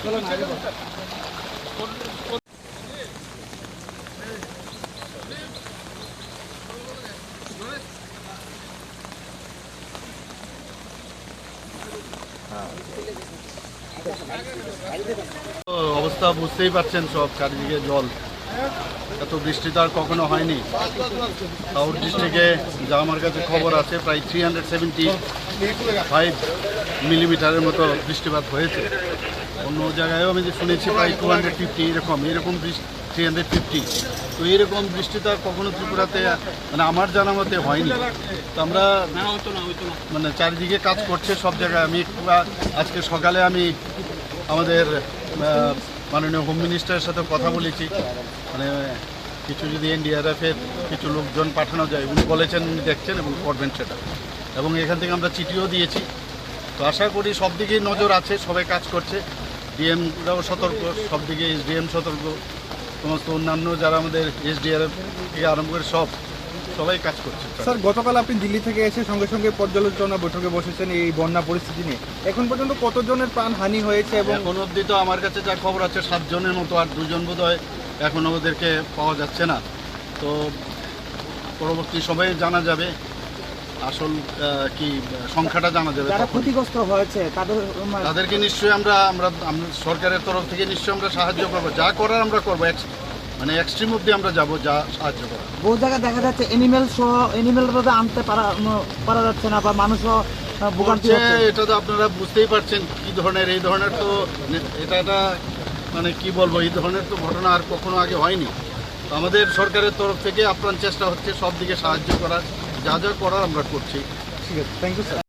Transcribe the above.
चलो ना आगे অবস্থা বুঝতেই পারছেন, সব চারিদিকে জল। এত বৃষ্টি তো আর কখনো হয়নি। সাউথ ডিস্ট্রিক্টে যা আমার কাছে খবর আছে প্রায় 375 মিলিমিটারের মতো বৃষ্টিপাত হয়েছে। অন্য জায়গায়ও আমি যে শুনেছি প্রায় 250 এরকম 350। তো এরকম বৃষ্টি তো আর কখনো ত্রিপুরাতে মানে আমার জানা মতে হয়নি। তো আমরা মানে চারিদিকে কাজ করছে সব জায়গায়। আমি আজকে সকালে আমি আমাদের মাননীয় হোম মিনিস্টারের সাথে কথা বলেছি, মানে কিছু যদি এনডিআরএফের কিছু লোকজন পাঠানো যায়, উনি বলেছেন উনি দেখছেন এবং করবেন সেটা। এবং এখান থেকে আমরা চিঠিও দিয়েছি। তো আশা করি সব দিকেই নজর আছে, সবাই কাজ করছে। ডিএমরাও সতর্ক, সব দিকে এসডিএম সতর্ক, সমস্ত অন্যান্য যারা আমাদের এসডিআরএফ থেকে আরম্ভ করে সবাই কাজ করছে। স্যার, গতকাল আপনি দিল্লি থেকে এসে সঙ্গে সঙ্গে পর্যালোচনা বৈঠকে বসেছেন এই বন্যা পরিস্থিতি নিয়ে। এখন পর্যন্ত কতজনের প্রাণহানি হয়েছে? এবং এখন অবধি তো আমার কাছে যা খবর আছে 7 জনের মতো, আর 2 জন বোধহয় এখনও ওদেরকে পাওয়া যাচ্ছে না। তো পরবর্তী সময়ে জানা যাবে আসল কি সংখ্যাটা জানা যাবে। যারা ক্ষতিগ্রস্ত হয়েছে তাদেরকে নিশ্চয়ই আমরা সরকারের তরফ থেকে নিশ্চয়ই আমরা সাহায্য করবো। যা করার আমরা করবো, মানে এক্সট্রিম অব্দি আমরা যাব, যা সাহায্য করা। বহু জায়গায় দেখা যাচ্ছে এনিমেল আনতে পারা যাচ্ছে না, বা মানুষও ভোগান্তি হচ্ছে। এটা তো আপনারা বুঝতেই পারছেন কি ধরনের, এই ধরনের তো এটা মানে কি বলবো, এই ধরনের তো ঘটনা আর কখনো আগে হয়নি। তো আমাদের সরকারের তরফ থেকে আপ্রাণ চেষ্টা হচ্ছে সব দিকে সাহায্য করার, যা যা করার আমরা করছি। ঠিক আছে, থ্যাংক ইউ স্যার।